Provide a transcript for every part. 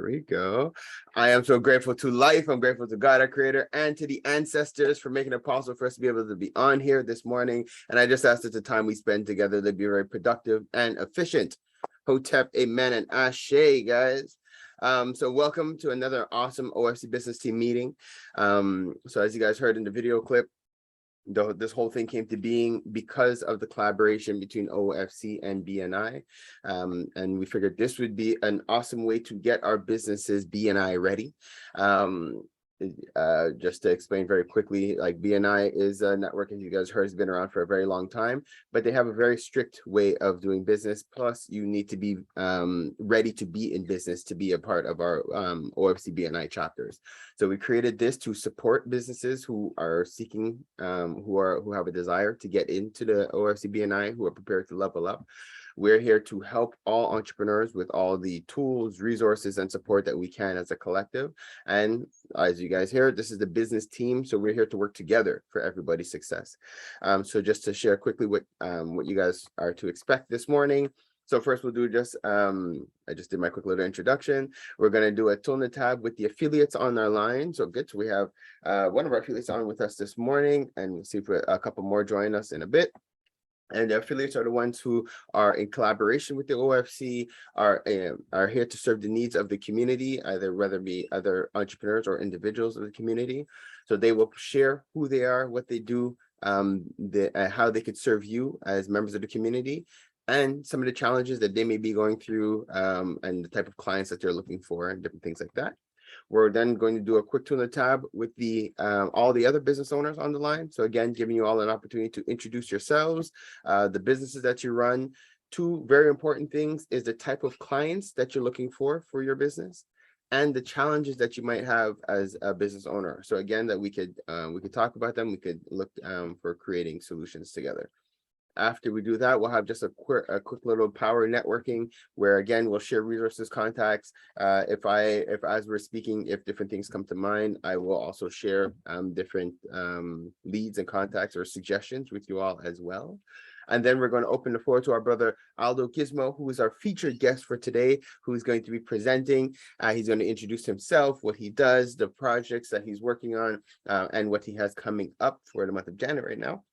we go. I am so grateful to life. I'm grateful to God, our creator, and to the ancestors for making it possible for us to be able to be on here this morning. And I just ask that the time we spend together to be very productive and efficient. Hotep, amen, and ashe, guys. So welcome to another awesome OFC business team meeting. So as you guys heard in the video clip, this whole thing came to being because of the collaboration between OFC and BNI. And we figured this would be an awesome way to get our businesses BNI ready. Just to explain very quickly, like BNI is a network, as you guys heard, has been around for a very long time, but they have a very strict way of doing business. Plus, you need to be ready to be in business to be a part of our OFC BNI chapters. So we created this to support businesses who are seeking, who have a desire to get into the OFC BNI, who are prepared to level up. We're here to help all entrepreneurs with all the tools, resources, and support that we can as a collective. And as you guys hear, this is the business team, so we're here to work together for everybody's success. So just to share quickly what you guys are to expect this morning. So first we'll do just, I just did my quick little introduction. We're going to do a Tuna tab with the affiliates on our line. So good, we have one of our affiliates on with us this morning, and we'll see if a couple more join us in a bit. And the affiliates are the ones who are in collaboration with the OFC, are here to serve the needs of the community, either whether it be other entrepreneurs or individuals of the community. So they will share who they are, what they do, how they could serve you as members of the community, and some of the challenges that they may be going through, and the type of clients that they're looking for, and different things like that. We're then going to do a quick tuna tab with the all the other business owners on the line. So again, giving you all an opportunity to introduce yourselves, the businesses that you run. Two very important things is the type of clients that you're looking for your business, and the challenges that you might have as a business owner. So again, that we could talk about them. We could look for creating solutions together. After we do that, we'll have just a quick little power networking where, again, we'll share resources, contacts. If as we're speaking, if different things come to mind, I will also share different leads and contacts or suggestions with you all as well. And then we're going to open the floor to our brother Aldo Gizmo, who is our featured guest for today, who is going to be presenting. He's going to introduce himself, what he does, the projects that he's working on, and what he has coming up for the month of January now.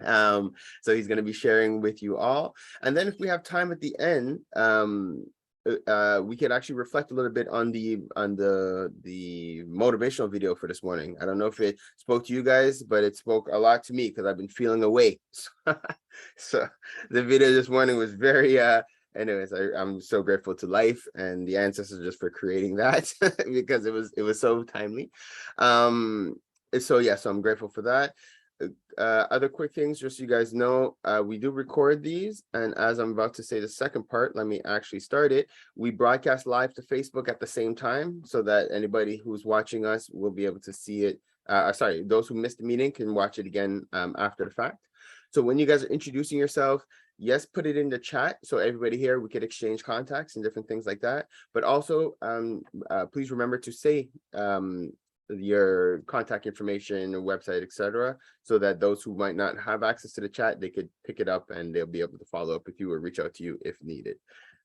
So he's going to be sharing with you all, and then if we have time at the end, we could actually reflect a little bit on the motivational video for this morning. I don't know if it spoke to you guys, but it spoke a lot to me because I've been feeling away. So the video this morning was very anyways, I'm so grateful to life and the ancestors just for creating that because it was so timely. So yeah, so I'm grateful for that. Other quick things, just so you guys know, we do record these, and as I'm about to say the second part, let me actually start it. We broadcast live to Facebook at the same time so that anybody who's watching us will be able to see it. Sorry, those who missed the meeting can watch it again after the fact. So when you guys are introducing yourself, yes, put it in the chat so everybody here, we could exchange contacts and different things like that. But also, please remember to say your contact information, website, etc., so that those who might not have access to the chat, they could pick it up and they'll be able to follow up with you or reach out to you if needed.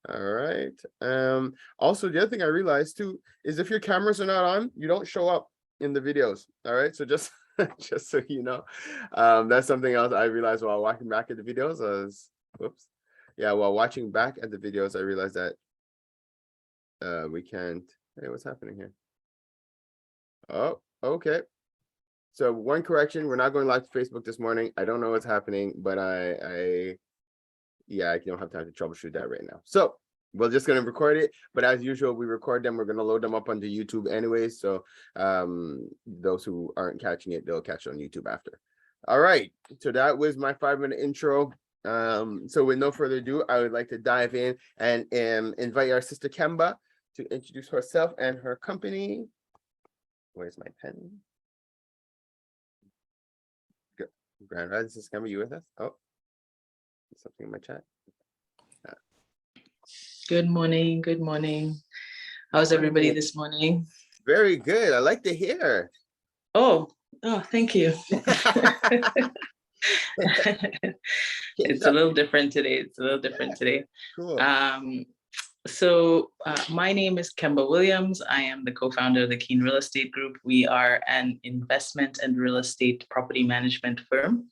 All right. Also, the other thing I realized too is if your cameras are not on, you don't show up in the videos. All right, so just just so you know, that's something else I realized while watching back at the videos. While watching back at the videos, I realized that we can't. Hey, what's happening here? Oh, okay. So one correction, we're not going live to Facebook this morning. I don't know what's happening, but I don't have time to troubleshoot that right now. So we're just going to record it. But as usual, we record them. We're going to load them up onto YouTube anyways. So those who aren't catching it, they'll catch it on YouTube after. All right. So that was my 5-minute intro. So with no further ado, I would like to dive in and invite our sister Kemba to introduce herself and her company. Where's my pen? Good. Grand Rising, Sister Kemba, you with us? Oh, something in my chat. Good morning. Good morning. How's everybody this morning? Very good. I like to hear. Oh, thank you. It's a little different today. Cool. So my name is Kemba Williams. I am the co-founder of the Keen Real Estate Group. We are an investment and real estate property management firm.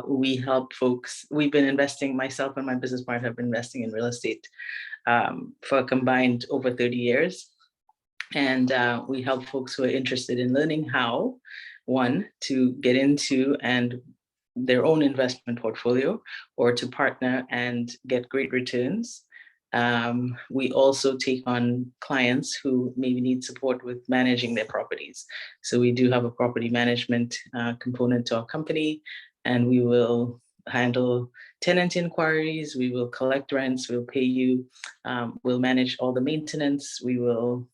We help folks. We've been investing, myself and my business partner have been investing in real estate for a combined over 30 years. And we help folks who are interested in learning how, one, to get into and their own investment portfolio, or to partner and get great returns. We also take on clients who maybe need support with managing their properties. So we do have a property management component to our company, and we will handle tenant inquiries, we will collect rents, we'll pay you, we'll manage all the maintenance, we will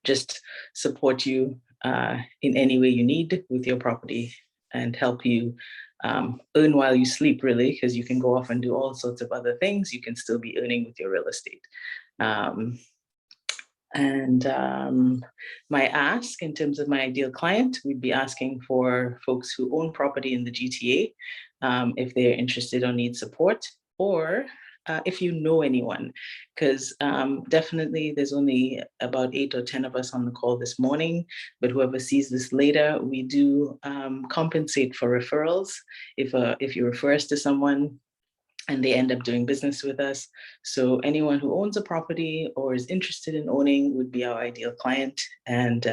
just support you in any way you need with your property and help you earn while you sleep, really, because you can go off and do all sorts of other things. You can still be earning with your real estate. My ask in terms of my ideal client, we'd be asking for folks who own property in the GTA, if they're interested or need support, or if you know anyone, because definitely there's only about 8 or 10 of us on the call this morning, but whoever sees this later, we do compensate for referrals. If you refer us to someone and they end up doing business with us. So anyone who owns a property or is interested in owning would be our ideal client. And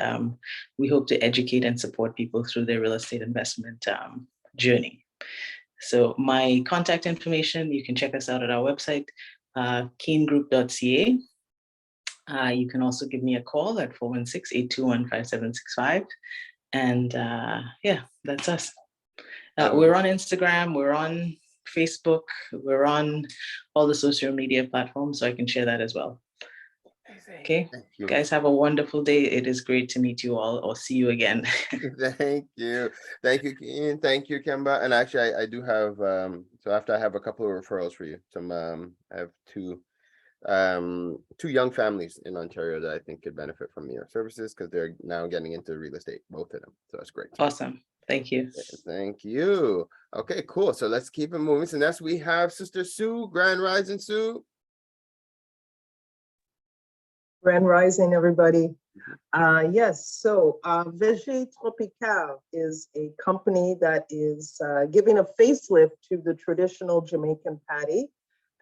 we hope to educate and support people through their real estate investment journey. So my contact information, you can check us out at our website, keengroup.ca. You can also give me a call at 416-821-5765. And yeah, that's us. We're on Instagram, we're on Facebook, we're on all the social media platforms, so I can share that as well. Okay, guys, have a wonderful day. It is great to meet you all or see you again. Thank you, Keen. Thank you, Kemba. And actually, I do have so after I have a couple of referrals for you. Some I have two young families in Ontario that I think could benefit from your services because they're now getting into real estate, both of them. So that's great. Awesome. Thank you. Thank you. Okay, cool. So let's keep it moving. So next we have Sister Sue, Grand Rising Sue. Grand Rising, everybody. Yes, so Veget Tropical is a company that is giving a facelift to the traditional Jamaican patty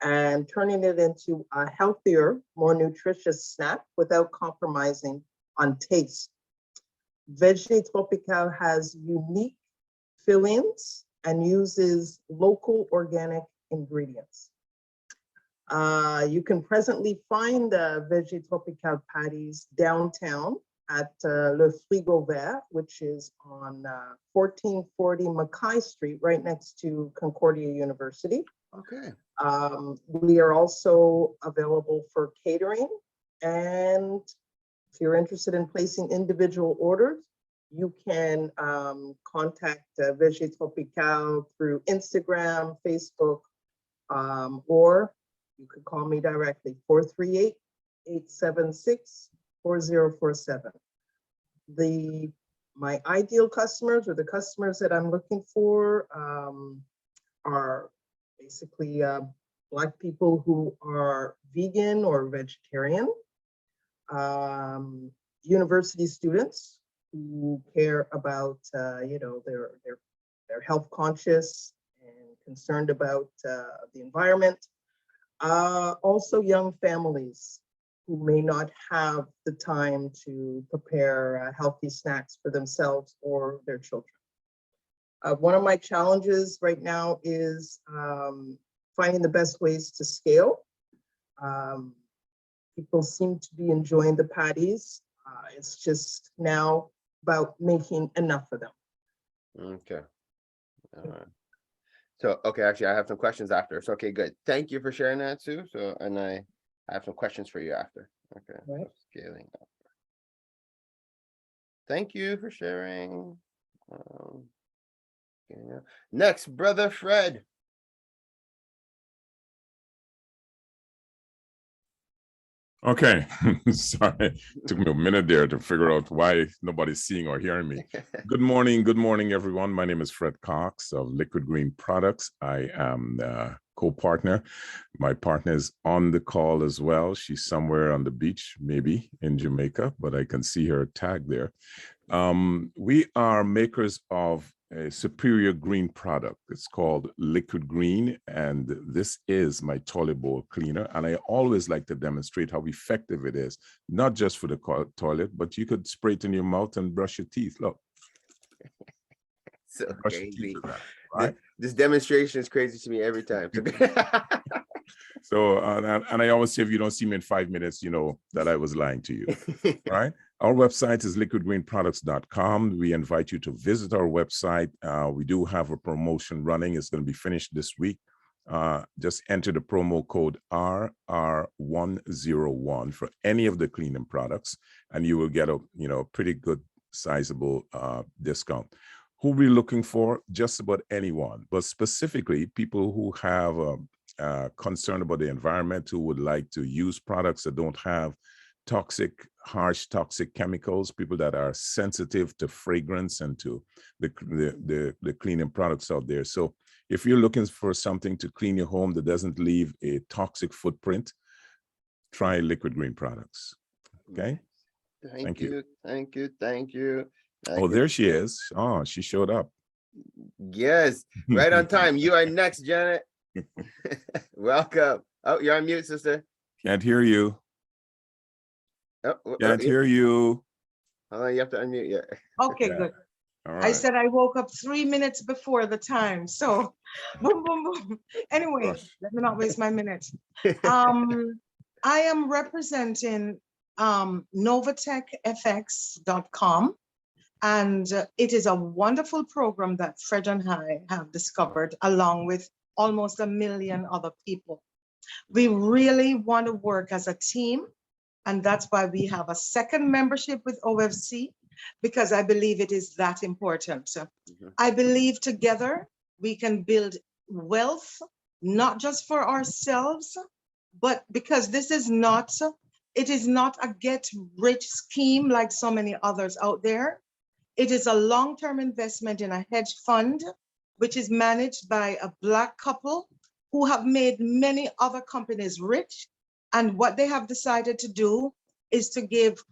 and turning it into a healthier, more nutritious snack without compromising on taste. Veget Tropical has unique fillings and uses local organic ingredients. You can presently find the Veget Tropical patties downtown at Le Frigo Vert, which is on 1440 Mackay Street, right next to Concordia University. Okay. We are also available for catering. And if you're interested in placing individual orders, you can contact Veget Tropical through Instagram, Facebook, or you could call me directly, 438-876-4047. My ideal customers, or the customers that I'm looking for, are basically Black people who are vegan or vegetarian, university students who care about they're health conscious and concerned about the environment. Also young families who may not have the time to prepare healthy snacks for themselves or their children. One of my challenges right now is finding the best ways to scale. People seem to be enjoying the patties. It's just now about making enough of them. Okay. All right. So, okay, actually, I have some questions after. So, okay, good. Thank you for sharing that, Sue. So, and I have some questions for you after. Okay. Right. Scaling up. Thank you for sharing. Yeah. Next, Brother Fred. Okay, sorry, took me a minute there to figure out why nobody's seeing or hearing me. Good morning, everyone. My name is Fred Cox of Liquid Green Products. I am the co-partner. My partner is on the call as well. She's somewhere on the beach, maybe in Jamaica, but I can see her tag there. We are makers of a superior green product. It's called Liquid Green, and this is my toilet bowl cleaner. And I always like to demonstrate how effective it is, not just for the toilet, but you could spray it in your mouth and brush your teeth. Look. So Brush your teeth crazy. with that, right? This demonstration is crazy to me every time. So, and I always say, if you don't see me in 5 minutes, you know that I was lying to you, right? Our website is liquidgreenproducts.com. We invite you to visit our website. We do have a promotion running. It's going to be finished this week. Just enter the promo code RR101 for any of the cleaning products, and you will get a pretty good sizable discount. Who we're looking for? Just about anyone, but specifically people who have concern about the environment, who would like to use products that don't have harsh toxic chemicals, people that are sensitive to fragrance and to the cleaning products out there. So if you're looking for something to clean your home that doesn't leave a toxic footprint, try Liquid Green products. Okay. Thank you. Thank you. Thank you. Oh, there she is. Oh, she showed up. Yes, right on time. You are next, Janet. Welcome. Oh, you're on mute, sister. Can't hear you. Can't hear you. Oh, you have to unmute. Yeah. Okay, Yeah. good. All right. I said I woke up 3 minutes before the time, so boom, boom, boom. Anyway, Gosh. let me not waste my minutes. I am representing novatechfx.com, and it is a wonderful program that Fred and I have discovered along with almost 1 million other people. We really want to work as a team, and that's why we have a second membership with OFC, because I believe it is that important. I believe together we can build wealth, not just for ourselves, but because it is not a get rich scheme like so many others out there. It is a long-term investment in a hedge fund, which is managed by a Black couple who have made many other companies rich. And what they have decided to do is to give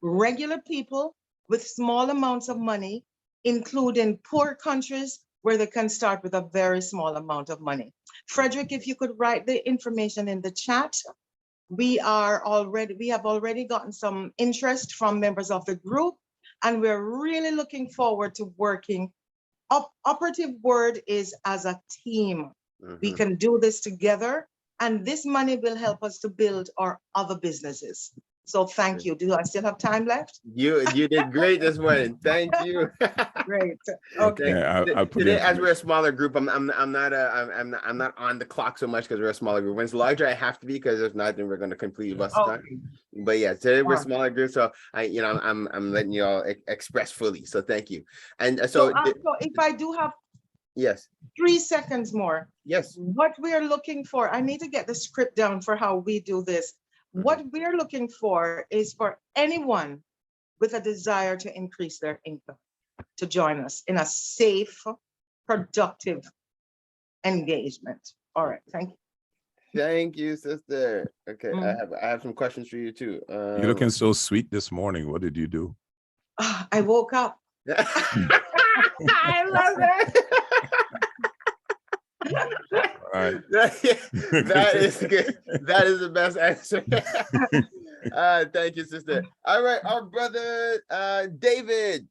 regular people with small amounts of money, including poor countries where they can start with a very small amount of money. Frederick, if you could write the information in the chat. We have already gotten some interest from members of the group, and we're really looking forward to working. Operative word is as a team. We can do this together, and this money will help us to build our other businesses. So thank you. Do I still have time left? You did great this morning. Thank you. Great. Okay. Yeah, I'll put Today, as we're a smaller group, I'm not on the clock so much because we're a smaller group. When it's larger, I have to be, because if not, then we're going to completely bust the time. But yeah, today we're a smaller group, so I'm letting you all express fully. So thank you. And so if I do have yes, 3 seconds more. yes, What we are looking for, I need to get the script down for how we do this. What we are looking for is for anyone with a desire to increase their income to join us in a safe, productive engagement. All right, thank you. thank you, sister. Okay, I have some questions for you too. You're looking so sweet this morning. What did you do? I woke up. I love that. Right. That is good. That is the best answer. Thank you, sister. All right, our brother David.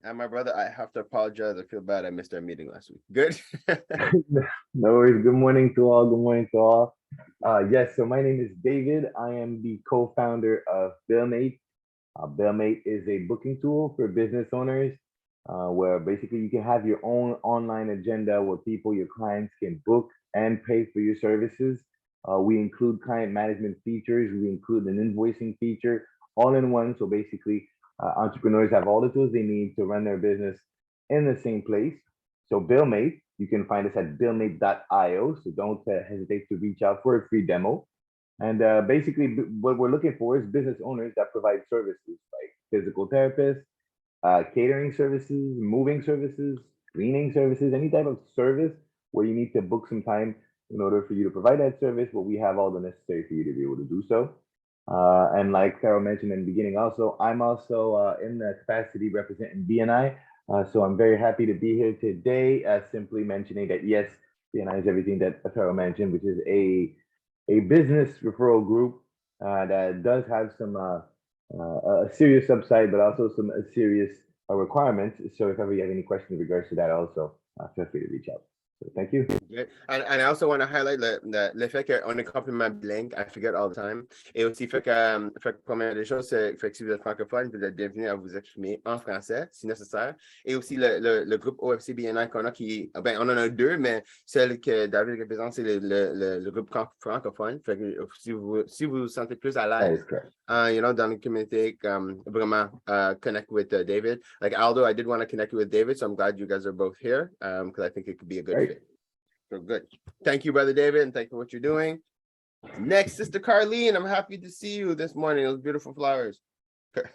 And my brother, I have to apologize. I feel bad. I missed our meeting last week. Good. No worries. Good morning to all. Good morning to all. Yes, so my name is David. I am the co-founder of BillMate. BillMate is a booking tool for business owners, where basically you can have your own online agenda where people, your clients, can book and pay for your services. We include client management features. We include an invoicing feature all in one. So basically, entrepreneurs have all the tools they need to run their business in the same place. So BillMate, you can find us at billmate.io. So don't hesitate to reach out for a free demo. And basically, what we're looking for is business owners that provide services like physical therapists, catering services, moving services, cleaning services, any type of service where you need to book some time in order for you to provide that service, but we have all the necessary for you to be able to do so. And like Carol mentioned in the beginning, also, I'm also in the capacity representing BNI. So I'm very happy to be here today, simply mentioning that, yes, BNI is everything that Carol mentioned, which is a business referral group that does have some a serious upside, but also some serious requirements. So if ever you have any questions in regards to that, also feel free to reach out. So thank you. Good. And I also want to highlight le fait qu'on est complètement bilingue, I forget all the time. Et aussi, fait que première des choses, c'est fait que si vous êtes francophone, vous êtes bienvenue à vous exprimer en français, si nécessaire. Et aussi, le groupe OFC BNI qu'on a ben, on en a deux, mais celle que David représente, c'est le groupe francophone. Fait que si vous vous sentez plus à That l'aise, is correct. dans the community, vraiment connect with David. Like Aldo, I did want to connect with David, so I'm glad you guys are both here because I think it could be a good Great. fit. So good. Thank you, Brother David, and thank you for what you're doing. Next, Sister Carlene, I'm happy to see you this morning. Those beautiful flowers. Good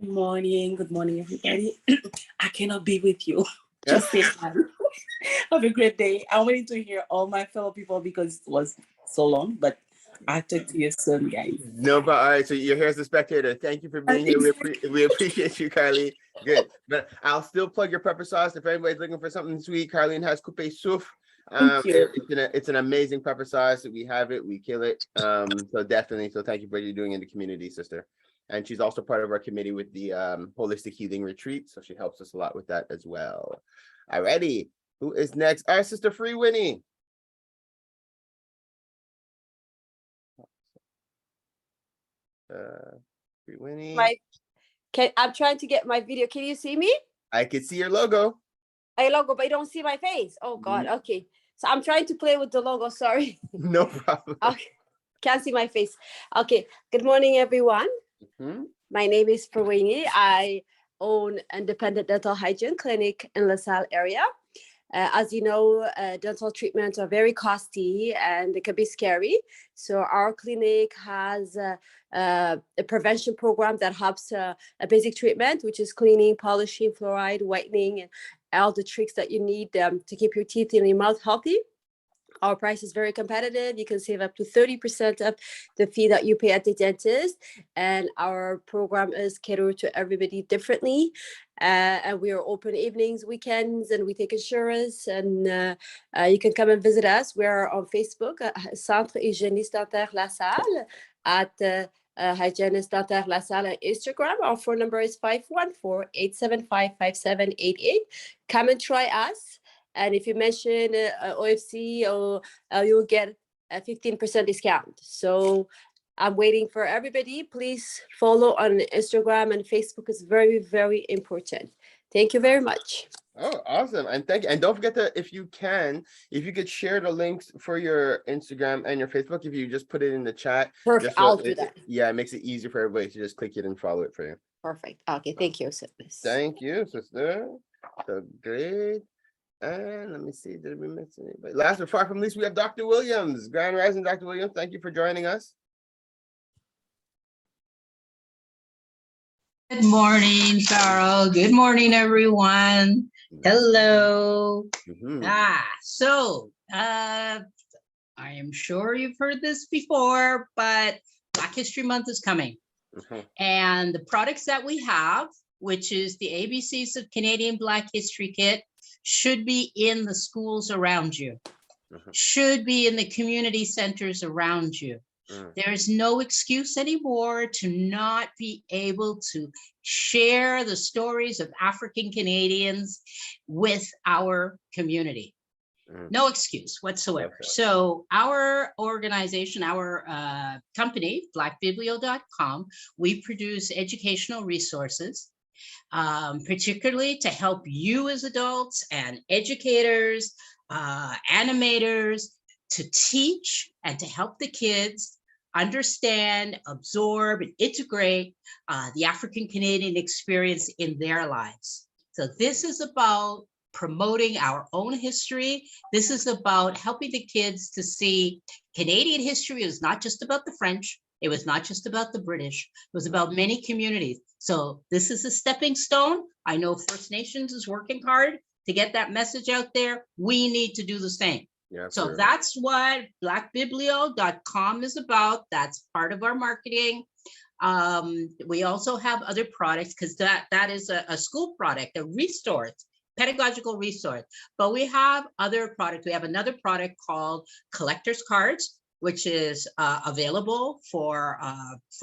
morning, everybody. I cannot be with you. Just say hi. Have a great day. I wanted to hear all my fellow people because it was so long, but I'll talk to you soon, guys. No, but all right. So you're here as a spectator. Thank you for being here. We appreciate you, Carlene. Good. But I'll still plug your pepper sauce. If anybody's looking for something sweet, Carlene has Coupe Souffle. Thank you. It's an amazing pepper sauce. We have it. We kill it. So definitely. So thank you for what you're doing in the community, sister. And she's also part of our committee with the Holistic Healing Retreat. So she helps us a lot with that as well. Alrighty. Who is next? Our sister Free Winnie. Free Winnie. I'm trying to get my video. Can you see me? I can see your logo. A logo, but you don't see my face. Oh God. Okay. So I'm trying to play with the logo. Sorry. No problem. Okay. Can't see my face. Okay. Good morning, everyone. My name is Perwini. I own independent dental hygiene clinic in LaSalle area. As you know, dental treatments are very costly and they can be scary. So our clinic has a prevention program that helps a basic treatment, which is cleaning, polishing, fluoride, whitening, and all the tricks that you need to keep your teeth and your mouth healthy. Our price is very competitive. You can save up to 30% of the fee that you pay at the dentist. And our program is catered to everybody differently. And we are open evenings, weekends, and we take insurance. And you can come and visit us. We are on Facebook, Centre Hygiéniste Dentaire La Salle, at Hygienist Dentaire La Salle on Instagram. Our phone number is 514-875-5788. Come and try us. And if you mention OFC, you'll get a 15% discount. So I'm waiting for everybody. Please follow on Instagram and Facebook. Is very, very important. Thank you very much. Oh, awesome. And thank you. And don't forget that if you could share the links for your Instagram and your Facebook, if you just put it in the chat. Perfect. I'll do that. Yeah, it makes it easier for everybody to just click it and follow it for you. Perfect. Okay. Thank you, sis. Thank you, sister. So great. And let me see, did we miss anybody? Last but far from least, we have Dr. Williams. Grand Rising, Dr. Williams. Thank you for joining us. Good morning, Carol. Good morning, everyone. Hello. So I am sure you've heard this before, but Black History Month is coming. And the products that we have, which is the ABCs of Canadian Black History Kit, should be in the schools around you, should be in the community centers around you. There is no excuse anymore to not be able to share the stories of African Canadians with our community. No excuse whatsoever. So our organization, our company, blackbiblio.com, we produce educational resources, particularly to help you as adults and educators, animators, to teach and to help the kids understand, absorb, and integrate the African Canadian experience in their lives. So this is about promoting our own history. This is about helping the kids to see Canadian history is not just about the French. It was not just about the British. It was about many communities. So this is a stepping stone. I know First Nations is working hard to get that message out there, we need to do the same. Yeah, So that's what blackbiblio.com is about. That's part of our marketing. We also have other products because that is a school product, a resource, pedagogical resource. But we have other products. We have another product called collector's cards, which is available for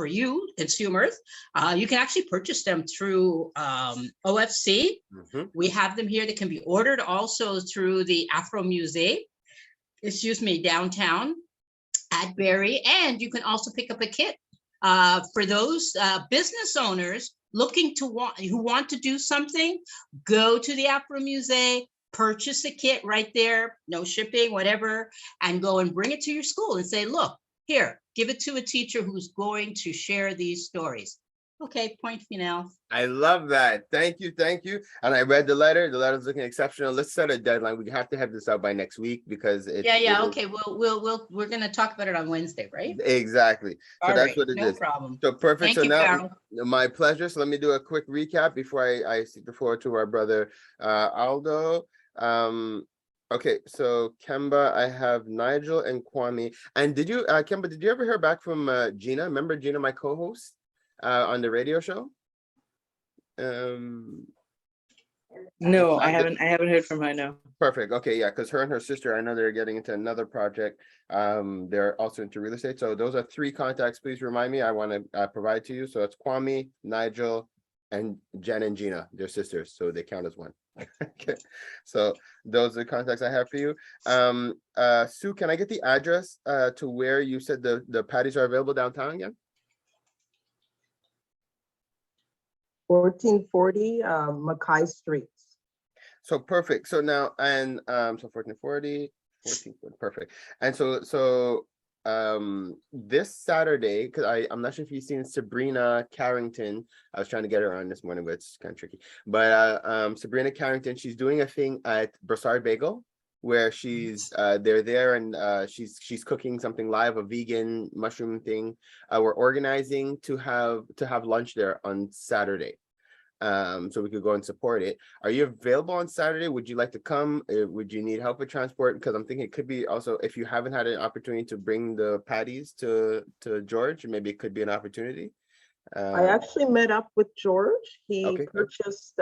you consumers. You can actually purchase them through OFC. We have them here that can be ordered also through the Afro Musée, downtown at Barrie. And you can also pick up a kit for those business owners who want to do something. Go to the Afro Musée, purchase a kit right there, no shipping, whatever, and go and bring it to your school and say, look, here, give it to a teacher who's going to share these stories. Okay, point final. I love that. Thank you. Thank you. And I read the letter. The letter's looking exceptional. Let's set a deadline. We have to have this out by next week because it's okay. We're gonna talk about it on Wednesday, right? Exactly. So All that's right, what it no is. problem. So perfect. Thank So you, now Carol. my pleasure. So let me do a quick recap before I speak the floor to our brother Aldo. Okay, so Kemba, I have Nigel and Kwame. And did you, Kemba, did you ever hear back from Gina? Remember Gina, my co-host on the radio show? No, I haven't heard from her, no. Perfect. Okay, yeah, because her and her sister, I know they're getting into another project. They're also into real estate. So those are 3 contacts. Please remind me. I want to provide to you. So it's Kwame, Nigel, and Jen and Gina. They're sisters, so they count as one. Okay, so those are the contacts I have for you. Sue, can I get the address to where you said the patties are available downtown again? 1440 Mackay Street. So perfect. So now, and so 1440, perfect. And so this Saturday, because I'm not sure if you've seen Sabrina Carrington. I was trying to get her on this morning, but it's kind of tricky. But Sabrina Carrington, she's doing a thing at Brossard Bagel where they're there and she's cooking something live, a vegan mushroom thing. We're organizing to have lunch there on Saturday. So we could go and support it. Are you available on Saturday? Would you like to come? Would you need help with transport? Because I'm thinking it could be also, if you haven't had an opportunity to bring the patties to George, maybe it could be an opportunity. I actually met up with George. He Okay, good. purchased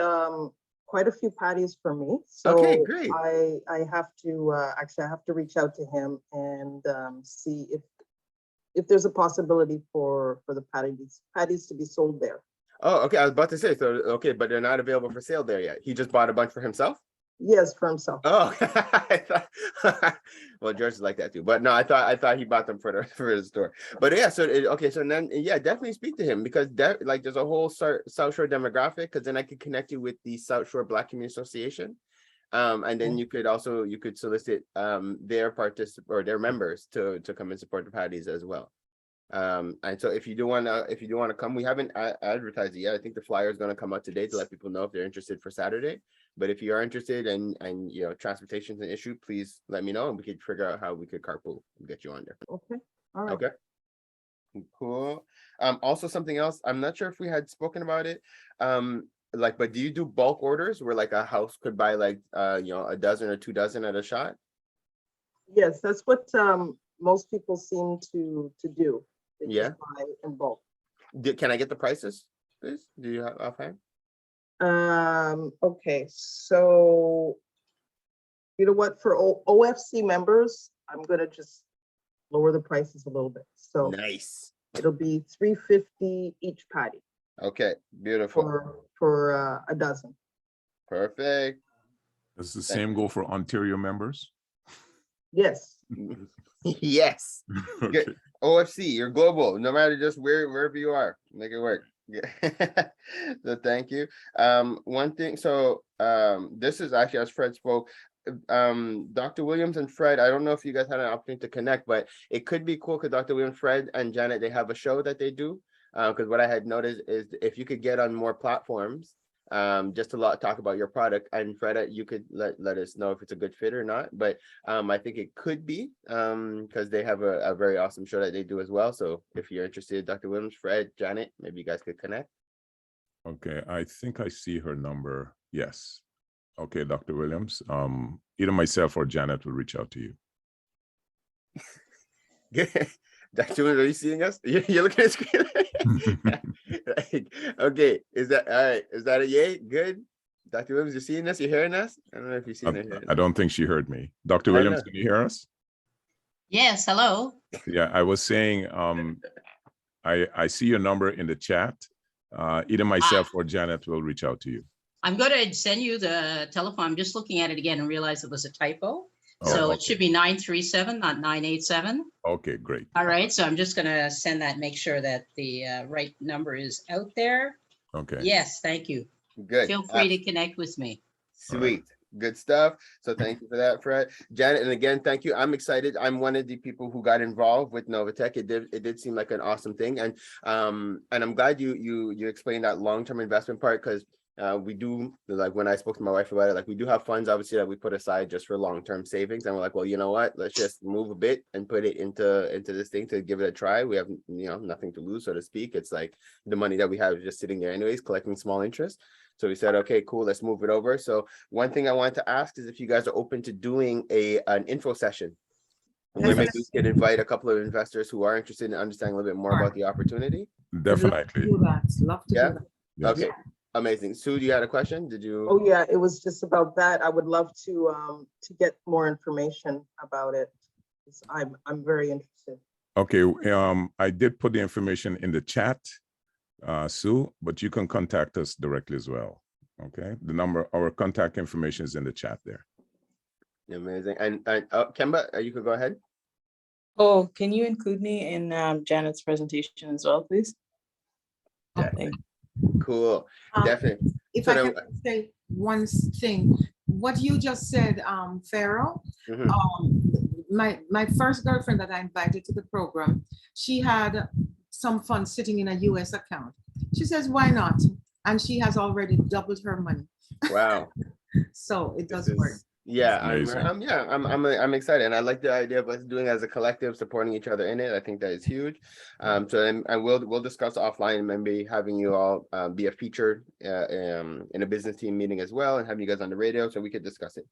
quite a few patties for me. So okay, great. I have to actually I have to reach out to him and see if there's a possibility for the patties to be sold there. Oh, okay. I was about to say, so okay, but they're not available for sale there yet. He just bought a bunch for himself? Yes, for himself. Oh, well, George is like that too. But no, I thought he bought them for his store. But yeah, so okay, so then yeah, definitely speak to him because like there's a whole South Shore demographic. Because then I could connect you with the South Shore Black Community Association, and then you could solicit their members to come and support the patties as well. And so if you do want to come, we haven't advertised it yet. I think the flyer is going to come out today to let people know if they're interested for Saturday. But if you are interested and transportation is an issue, please let me know and we could figure out how we could carpool and get you on there. Okay. All right. Okay. Cool. Also something else, I'm not sure if we had spoken about it. But do you do bulk orders where like a house could buy like a dozen or 2 dozen at a shot? Yes, that's what most people seem to do. They Yeah. just buy in bulk. Can I get the prices, please? Do you have offhand? Okay, so you know what, for OFC members, I'm gonna just lower the prices a little bit. So Nice. it'll be $3.50 each patty Okay, beautiful. for a dozen. Perfect. Does the same go for Ontario members? Yes. Yes. Okay. OFC, you're global, no matter just wherever you are, make it work. Yeah. So thank you. One thing, so this is actually, as Fred spoke, Dr. Williams and Fred, I don't know if you guys had an opportunity to connect, but it could be cool because Dr. Williams, Fred, and Janet, they have a show that they do. Because what I had noticed is if you could get on more platforms, just to talk about your product, and Fred, you could let us know if it's a good fit or not. But I think it could be because they have a very awesome show that they do as well. So if you're interested, Dr. Williams, Fred, Janet, maybe you guys could connect. Okay, I think I see her number. Yes. Okay, Dr. Williams. Either myself or Janet will reach out to you. Dr. Williams, are you seeing us? You're looking at the screen. Okay, is that all right? Is that a yay? Good. Dr. Williams, you're seeing us? You're hearing us? I don't know if you're seeing it. I don't think she heard me. Dr. I Williams, know. can you hear us? Yes, hello. Yeah, I was saying, I see your number in the chat. Either myself or Janet will reach out to you. I'm going to send you the telephone. I'm just looking at it again and realize it was a typo. Oh, So okay. it should be 937, not 987. Okay, great. All right, so I'm just going to send that, make sure that the right number is out there. Okay. Yes, thank you. Good. Feel free to connect with me. Sweet. Good stuff. So thank you for that, Fred. Janet, and again, thank you. I'm excited. I'm one of the people who got involved with Novatech. It did seem like an awesome thing. And I'm glad you explained that long-term investment part, because we do, like when I spoke to my wife about it, like we do have funds obviously that we put aside just for long-term savings, and we're like, well, you know what, let's just move a bit and put it into this thing to give it a try. We have nothing to lose, so to speak. It's like the money that we have is just sitting there anyways, collecting small interest. So we said, okay, cool, let's move it over. So one thing I wanted to ask is if you guys are open to doing an info session where maybe we could invite a couple of investors who are interested in understanding a little bit more about the opportunity. Definitely. Love to do that. Yes. Okay. Amazing. Sue, you had a question? Did you? Oh, yeah, it was just about that. I would love to get more information about it. I'm very interested. Okay. I did put the information in the chat, Sue, but you can contact us directly as well. Okay. The number, our contact information is in the chat there. Amazing. And Kemba, you could go ahead. Oh, can you include me in Janet's presentation as well, please? Okay. Cool. Definitely. If So I then- can say one thing, what you just said, Pharaoh, my first girlfriend that I invited to the program, she had some funds sitting in a US account. She says, why not? And she has already doubled her money. Wow. So it does This is- work. Yeah, Amazing. I'm excited, and I like the idea of us doing it as a collective, supporting each other in it. I think that is huge. So then we'll discuss offline, maybe having you all be a featured in a business team meeting as well, and have you guys on the radio so we could discuss it.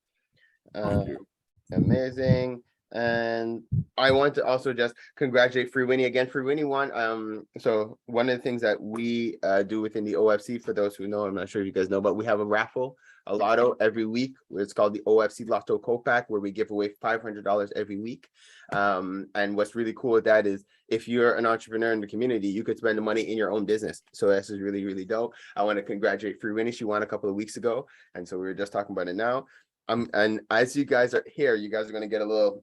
Amazing. And I want to also just congratulate Free Winnie again. Free Winnie won. So one of the things that we do within the OFC, for those who know, I'm not sure if you guys know, but we have a raffle, a lotto every week. It's called the OFC Lotto Copac, where we give away $500 every week. And what's really cool with that is if you're an entrepreneur in the community, you could spend the money in your own business. So this is really, really dope. I want to congratulate Free Winnie. She won a couple of weeks ago. And so we were just talking about it now. And as you guys are here, you guys are going to get a little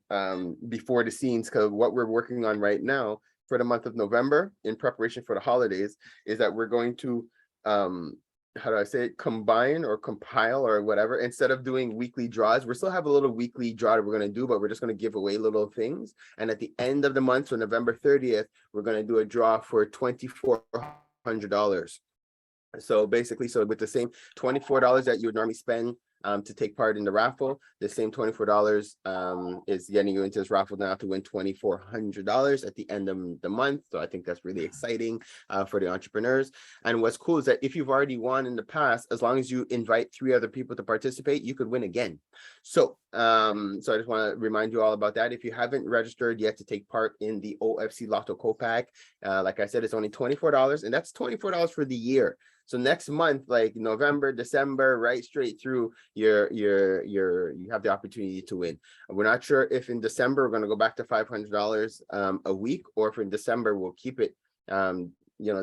before the scenes, because what we're working on right now for the month of November in preparation for the holidays is that we're going to, how do I say it, combine or compile or whatever. Instead of doing weekly draws, we still have a little weekly draw that we're going to do, but we're just going to give away little things. And at the end of the month, so November 30th, we're going to do a draw for $2,400. So basically, so with the same $24 that you would normally spend to take part in the raffle, the same $24 is getting you into this raffle now to win $2,400 at the end of the month. So I think that's really exciting for the entrepreneurs. And what's cool is that if you've already won in the past, as long as you invite 3 other people to participate, you could win again. So so I just want to remind you all about that. If you haven't registered yet to take part in the OFC Lotto Copac, like I said, it's only $24, and that's $24 for the year. So next month, like November, December, right straight through, you have the opportunity to win. We're not sure if in December we're going to go back to $500 a week, or if in December we'll keep it, the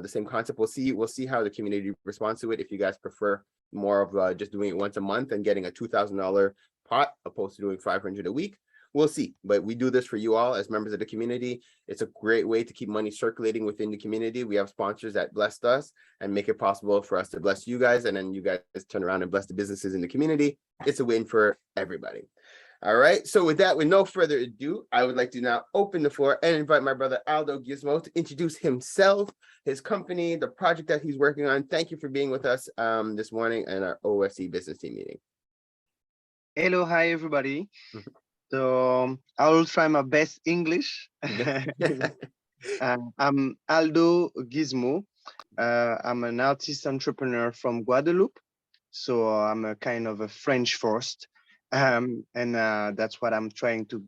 same concept. We'll see how the community responds to it. If you guys prefer more of just doing it once a month and getting a $2,000 pot opposed to doing $500 a week, we'll see. But we do this for you all as members of the community. It's a great way to keep money circulating within the community. We have sponsors that blessed us and make it possible for us to bless you guys. And then you guys turn around and bless the businesses in the community. It's a win for everybody. All right. So with that, with no further ado, I would like to now open the floor and invite my brother Aldo Gizmo to introduce himself, his company, the project that he's working on. Thank you for being with us this morning in our OFC business team meeting. Hello, hi everybody. So I will try my best English. I'm Aldo Gizmo. I'm an artist entrepreneur from Guadeloupe. So I'm a kind of a French first. And that's what I'm trying to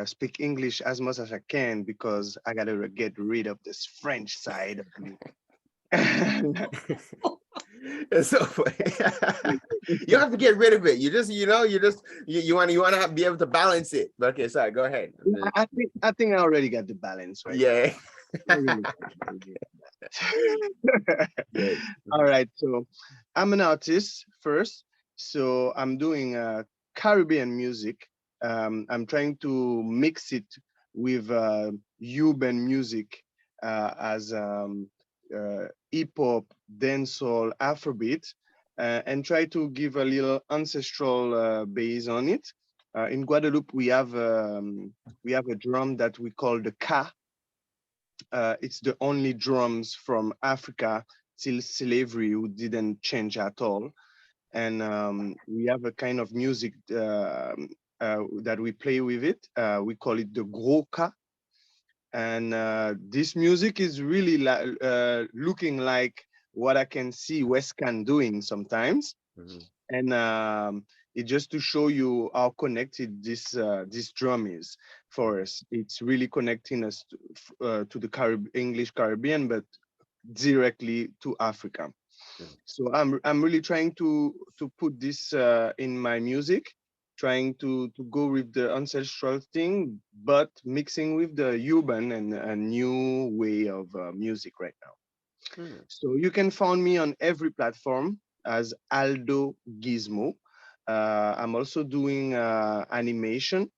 speak English as much as I can, because I gotta get rid of this French side of me. It's so funny. You have to get rid of it. You just, you want to be able to balance it. Okay, sorry, go ahead. I think I already got the balance right. Yeah. All right, so I'm an artist first, so I'm doing Caribbean music. I'm trying to mix it with urban music as hip hop, dancehall, Afrobeat, and try to give a little ancestral base on it. In Guadeloupe, we have a drum that we call the ka. It's the only drums from Africa till slavery who didn't change at all. And we have a kind of music that we play with it. We call it the gros ka. And this music is really looking like what I can see Westcan doing sometimes. Mm-hmm. And it's just to show you how connected this drum is for us. It's really connecting us to the English Caribbean, but directly to Africa. Yeah. So I'm really trying to put this in my music, trying to go with the ancestral thing, but mixing with the urban and a new way of music right now. So you can find me on every platform as Aldo Gizmo. I'm also doing animation,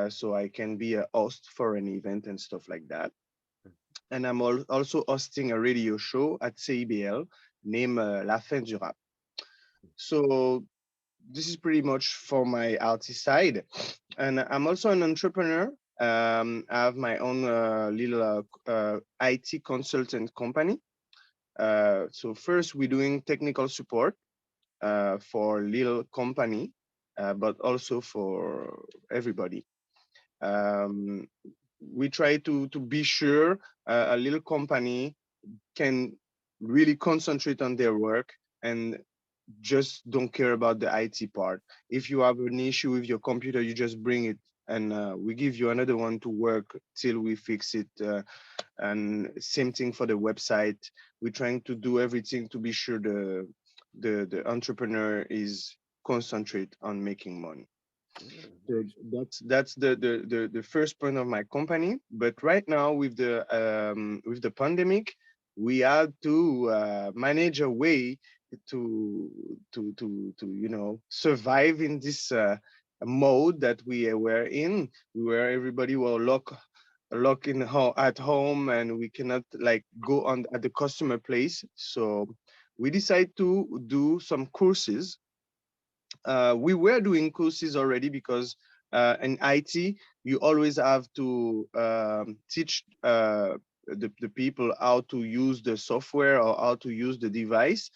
so I can be a host for an event and stuff like that. And I'm also hosting a radio show at CIBL named La Fin du Rap. So this is pretty much for my artist side. And I'm also an entrepreneur. I have my own little IT consultant company. So first, we're doing technical support for little company, but also for everybody. We try to be sure a little company can really concentrate on their work and just don't care about the IT part. If you have an issue with your computer, you just bring it and we give you another one to work till we fix it. And same thing for the website. We're trying to do everything to be sure the entrepreneur is concentrate on making money. So that's the first point of my company. But right now with the pandemic, we had to manage a way to survive in this mode that we were in, where everybody were locked in at home, and we cannot like go on at the customer place. So we decided to do some courses. We were doing courses already because in IT, you always have to teach the people how to use the software or how to use the device.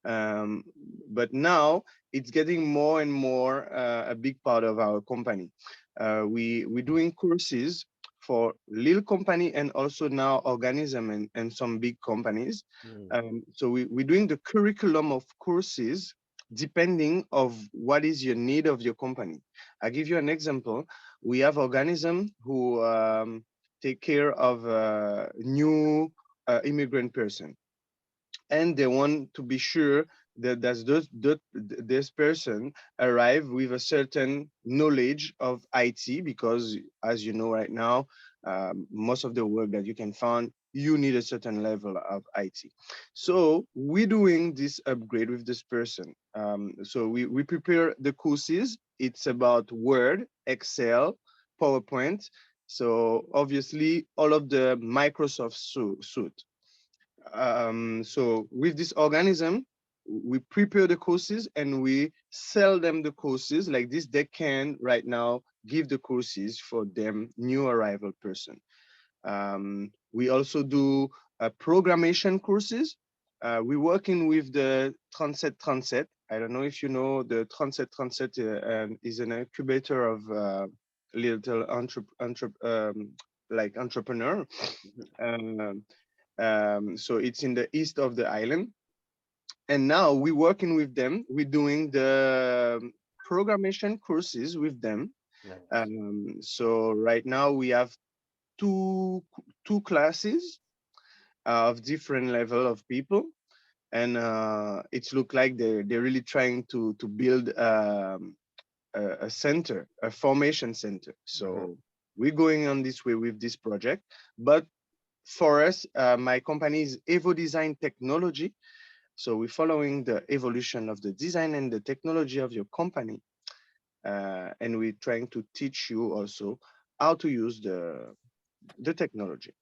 But now it's getting more and more a big part of our company. We're doing courses for little company and also now organism and some big companies. So we're doing the curriculum of courses depending of what is your need of your company. I give you an example. We have organism who take care of a new immigrant person, and they want to be sure that this person arrive with a certain knowledge of IT, because as you know right now, most of the work that you can find, you need a certain level of IT. So we're doing this upgrade with this person. So we prepare the courses. It's about Word, Excel, PowerPoint. So obviously all of the Microsoft suite. So with this organism, we prepare the courses and we sell them the courses like this. They can right now give the courses for them new arrival person. We also do programmation courses. We're working with the 3737. I don't know if you know the 3737 is an incubator of little entrepreneur. So it's in the east of the island. And now we're working with them. We're doing the programmation courses with them. So right now we have two classes of different level of people, and it's look like they're really trying to build a center, a formation center. So we're going on this way with this project. But for us, my company is Evo Design Technology. So we're following the evolution of the design and the technology of your company. And we're trying to teach you also how to use the technology.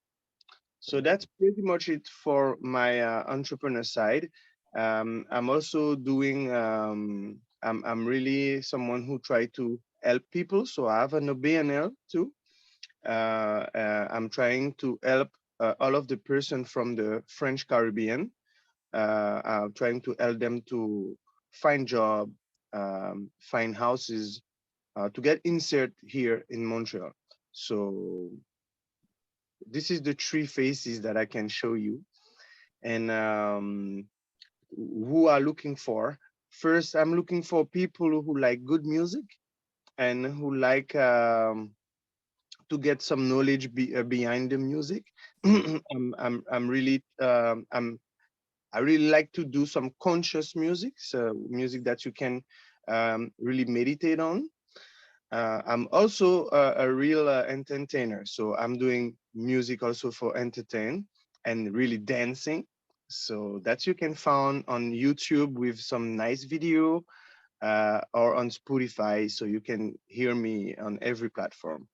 So that's pretty much it for my entrepreneur side. I'm also doing, I'm really someone who try to help people. So I have an OBNL too. I'm trying to help all of the person from the French Caribbean. I'm trying to help them to find job, find houses, to get insert here in Montreal. So this is the three faces that I can show you, and who are looking for. First, I'm looking for people who like good music and who like to get some knowledge behind the music. I'm really I really like to do some conscious music, so music that you can really meditate on. I'm also a real entertainer, so I'm doing music also for entertain and really dancing. So that you can find on YouTube with some nice video or on Spotify, so you can hear me on every platform.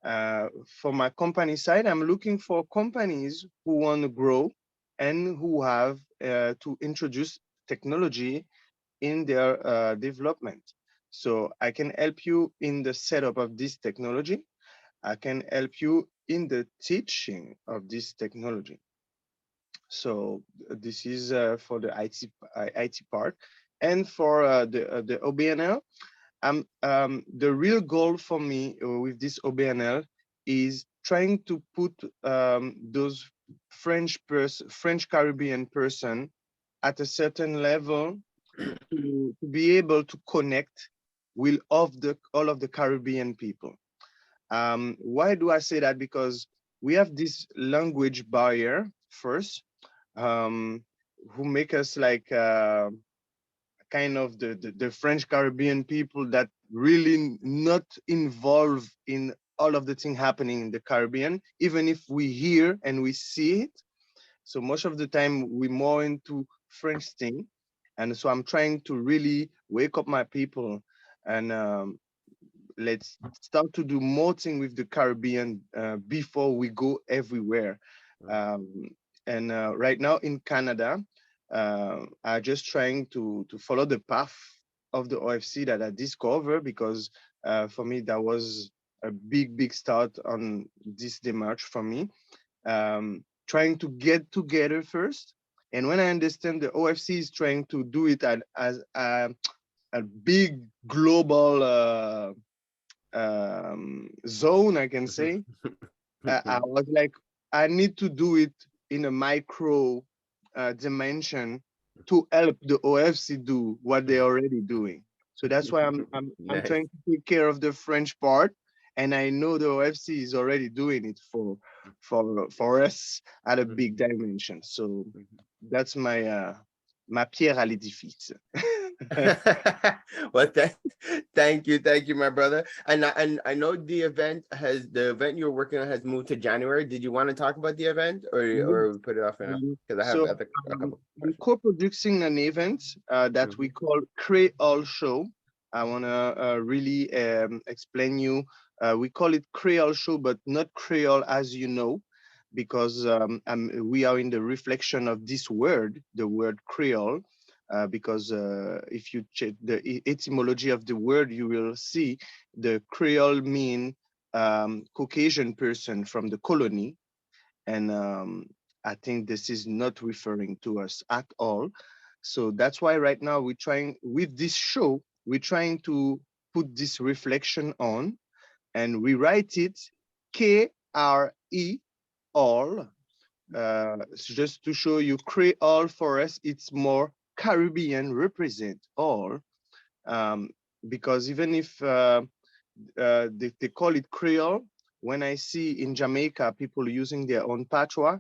For my company side, I'm looking for companies who want to grow and who have to introduce technology in their development. So I can help you in the setup of this technology. I can help you in the teaching of this technology. So this is for the IT part. And for the OBNL, the real goal for me with this OBNL is trying to put those French Caribbean person at a certain level to be able to connect with all of the Caribbean people. Why do I say that? Because we have this language barrier first, who make us like kind of the French Caribbean people that really not involved in all of the thing happening in the Caribbean, even if we hear and we see it. So most of the time we're more into French thing. And so I'm trying to really wake up my people and let's start to do more thing with the Caribbean before we go everywhere. And right now in Canada, I'm just trying to follow the path of the OFC that I discovered, because for me, that was a big start on this demarche for me. Trying to get together first. And when I understand the OFC is trying to do it as a big global zone, I can say, I was like, I need to do it in a micro dimension to help the OFC do what they're already doing. So that's why I'm Nice. trying to take care of the French part, and I know the OFC is already doing it for us at a big dimension. So that's my ma pierre à l'édifice. Well, thank you, my brother. And I know the event you're working on has moved to January. Did you want to talk about the event, or we put it off for now? Because I have So a couple. I'm co-producing an event that we call Creole Show. I want to really explain you. We call it Creole Show, but not Creole as you know, because we are in the reflection of this word, the word Creole. Because if you check the etymology of the word, you will see the Creole mean Caucasian person from the colony. And I think this is not referring to us at all. So that's why right now we're trying, with this show, we're trying to put this reflection on, and we write it K-R-E, all, just to show you Creole for us, it's more Caribbean represent all, because even if they call it Creole, when I see in Jamaica people using their own patois,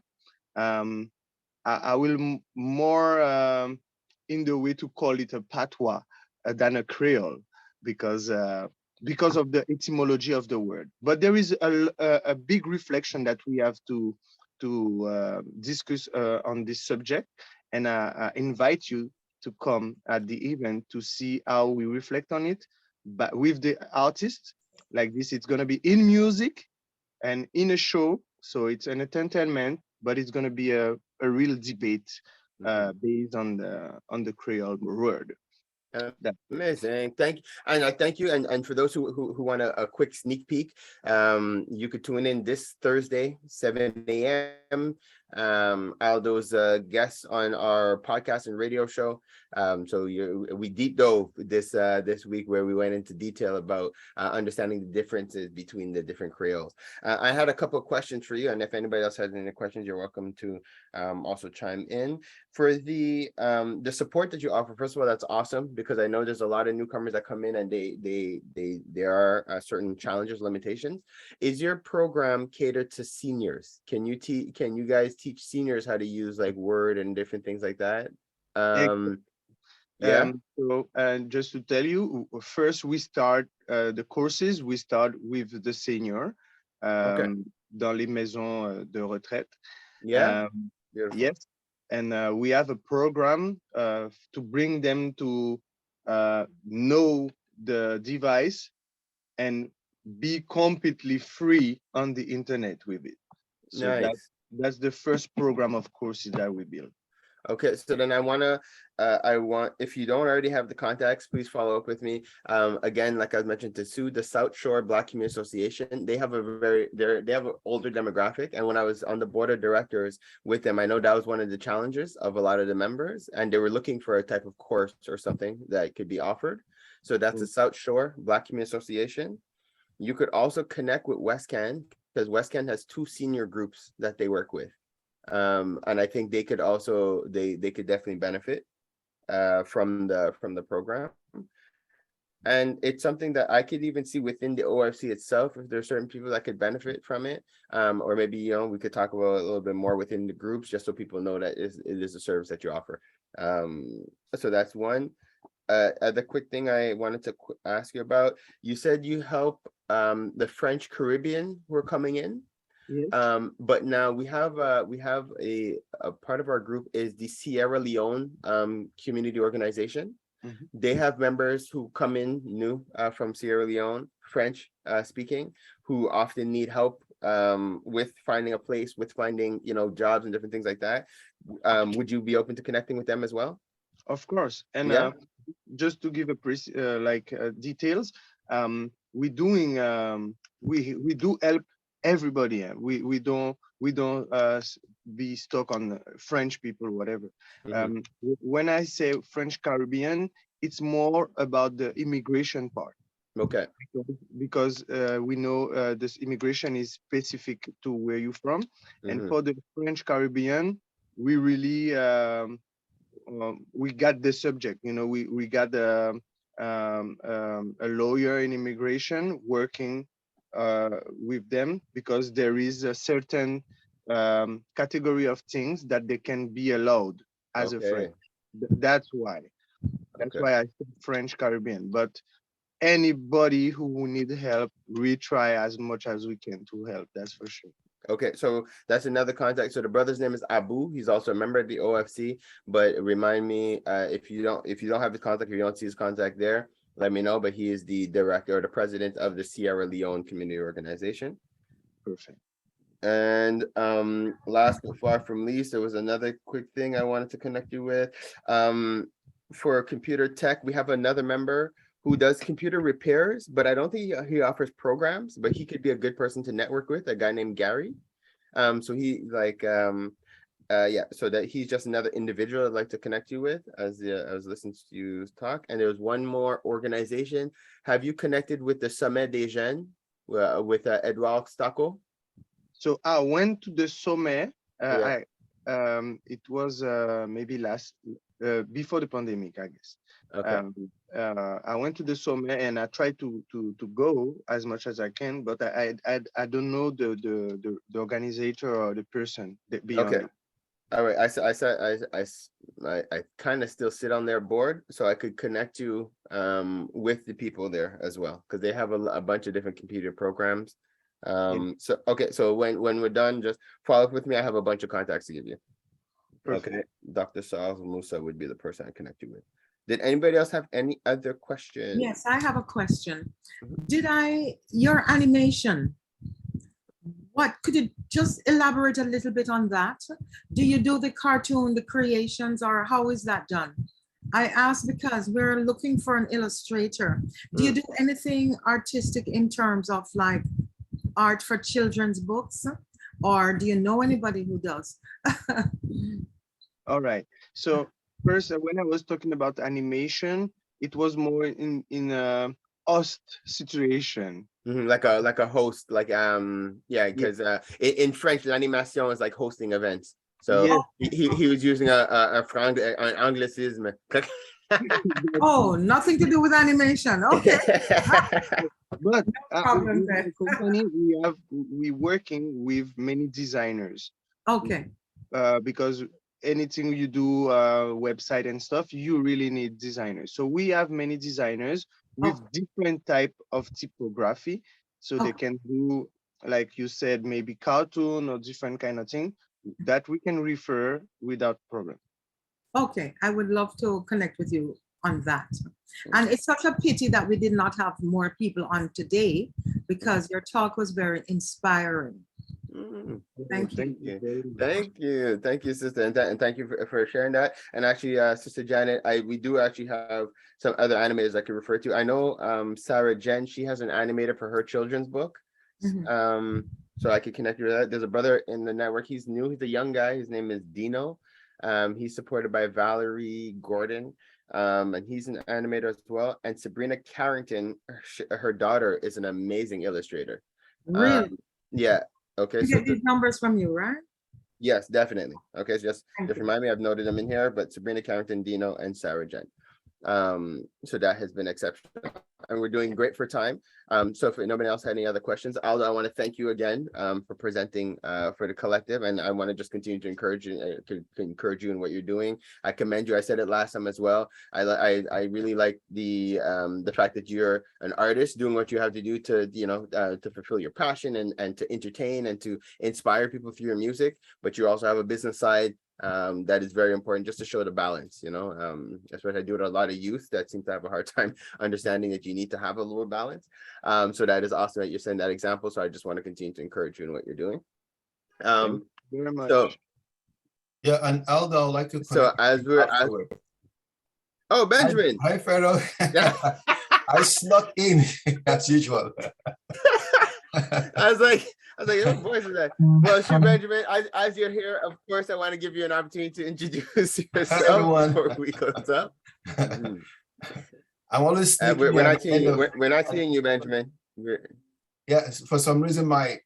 I will more in the way to call it a patois than a Creole, because of the etymology of the word. But there is a big reflection that we have to discuss on this subject, and I invite you to come at the event to see how we reflect on it, but with the artist. Like this, it's going to be in music and in a show, so it's an entertainment, but it's going to be a real debate based on the Creole word. Amazing. Thank you. And I thank you. And for those who want a quick sneak peek, you could tune in this Thursday, 7 a.m. Aldo's guests on our podcast and radio show. So we deep dove this week, where we went into detail about understanding the differences between the different Creoles. I had a couple of questions for you, and if anybody else has any questions, you're welcome to also chime in. For the support that you offer, first of all, that's awesome, because I know there's a lot of newcomers that come in, and there are certain challenges, limitations. Is your program catered to seniors? Can you guys teach seniors how to use like Word and different things like that? Yeah. So, and just to tell you, first we start the courses. We start with the senior, dans les maisons de retraite. Yeah. Beautiful. Yes, and we have a program to bring them to know the device and be completely free on the internet with it. So Nice. that's the first program of courses that we build. Okay, so then I want, if you don't already have the contacts, please follow up with me. Again, like I mentioned to Sue, the South Shore Black Community Association, they have they have an older demographic. And when I was on the board of directors with them, I know that was one of the challenges of a lot of the members, and they were looking for a type of course or something that could be offered. So that's the South Shore Black Community Association. You could also connect with WestCan, because WestCan has 2 senior groups that they work with. And I think they could also they could definitely benefit from the program. And it's something that I could even see within the OFC itself, if there's certain people that could benefit from it. Or maybe, we could talk about it a little bit more within the groups, just so people know that it is a service that you offer. So that's one. The quick thing I wanted to ask you about, you said you help the French Caribbean who are coming in. Yes. But now we have a part of our group is the Sierra Leone community organization. Mm-hmm. They have members who come in new from Sierra Leone, French speaking, who often need help with finding a place, with finding jobs and different things like that. Would you be open to connecting with them as well? Of course. And Yeah. Just to give details, we do help everybody. We don't be stuck on French people, whatever. Mhm. When I say French Caribbean, it's more about the immigration part. Okay. Because we know this immigration is specific to where you're from. And Mhm. for the French Caribbean, we really we got the subject. We got a lawyer in immigration working with them, because there is a certain category of things that they can be allowed as a Okay. French. That's why. That's Okay. why I said French Caribbean. But anybody who need help, we try as much as we can to help. That's for sure. Okay, so that's another contact. So the brother's name is Abu. He's also a member of the OFC. But remind me, if you don't have his contact, if you don't see his contact there, let me know. But he is the director or the president of the Sierra Leone Community Organization. Perfect. And last but far from least, there was another quick thing I wanted to connect you with. For computer tech, we have another member who does computer repairs, but I don't think he offers programs, but he could be a good person to network with, a guy named Gary. So he so that he's just another individual I'd like to connect you with as I was listening to you talk. And there's one more organization. Have you connected with the Sommet des Jeunes with Edouard Stocco? So I went to the Sommet. Yeah. It was maybe before the pandemic, I guess. Okay. I went to the summit and I tried to go as much as I can, but I don't know the organizer or the person that beyond Okay. it. All right. I kind of still sit on their board, so I could connect you with the people there as well, because they have a bunch of different computer programs. So okay, so when we're done, just follow up with me. I have a bunch of contacts to give you. Perfect. Okay, Dr. Salz Musa would be the person I connect you with. Did anybody else have any other questions? Yes, I have a question. Mhm. Your animation, what, could you just elaborate a little bit on that? Do you do the cartoon, the creations, or how is that done? I ask because we're looking for an illustrator. Do you do anything artistic in terms of like art for children's books? Or do you know anybody who does? All right. So first, when I was talking about animation, it was more in a host situation. Like a host, like yeah, because in French, l'animation is like hosting events. So Yes. he was using an anglicism. Oh, nothing to do with animation. Okay. But problem in then. the company, we working with many designers. Okay. Because anything you do, website and stuff, you really need designers. So we have many designers with different type of typography. So they can do, like you said, maybe cartoon or different kind of thing that we can refer without problem. Okay, I would love to connect with you on that. And it's such a pity that we did not have more people on today because your talk was very inspiring. Thank you. Thank you, sister, and thank you for sharing that. And actually, Sister Janet, we do actually have some other animators I could refer to. I know Sarah Jen, she has an animator for her children's book. So I could connect you with that. There's a brother in the network. He's new. He's a young guy. His name is Dino. He's supported by Valerie Gordon. And he's an animator as well. And Sabrina Carrington, her daughter, is an amazing illustrator. Really? Yeah. Okay. You So get these numbers from you, right? yes, definitely. Okay, so just remind me, I've noted them in here, but Sabrina Carrington, Dino, and Sarah Jen. So that has been exceptional, and we're doing great for time. So if nobody else had any other questions, Aldo, I want to thank you again for presenting for the collective, and I want to just continue to encourage you in what you're doing. I commend you. I said it last time as well. I really like the fact that you're an artist doing what you have to do to to fulfill your passion and to entertain and to inspire people through your music, but you also have a business side that is very important, just to show the balance. That's what I do with a lot of youth that seem to have a hard time understanding that you need to have a little balance. So that is awesome that you're setting that example. So I just want to continue to encourage you in what you're doing. Thank you very much. So yeah, and Aldo, I'd like to so as we're oh, Benjamin. Hi Pharaoh. I snuck in as usual. I was like, your voice is that. Well, shoot, Benjamin, as you're here, of course, I want to give you an opportunity to introduce yourself before we close up. I'm always we're not seeing you. We're not seeing you, Benjamin. Yeah, for some reason my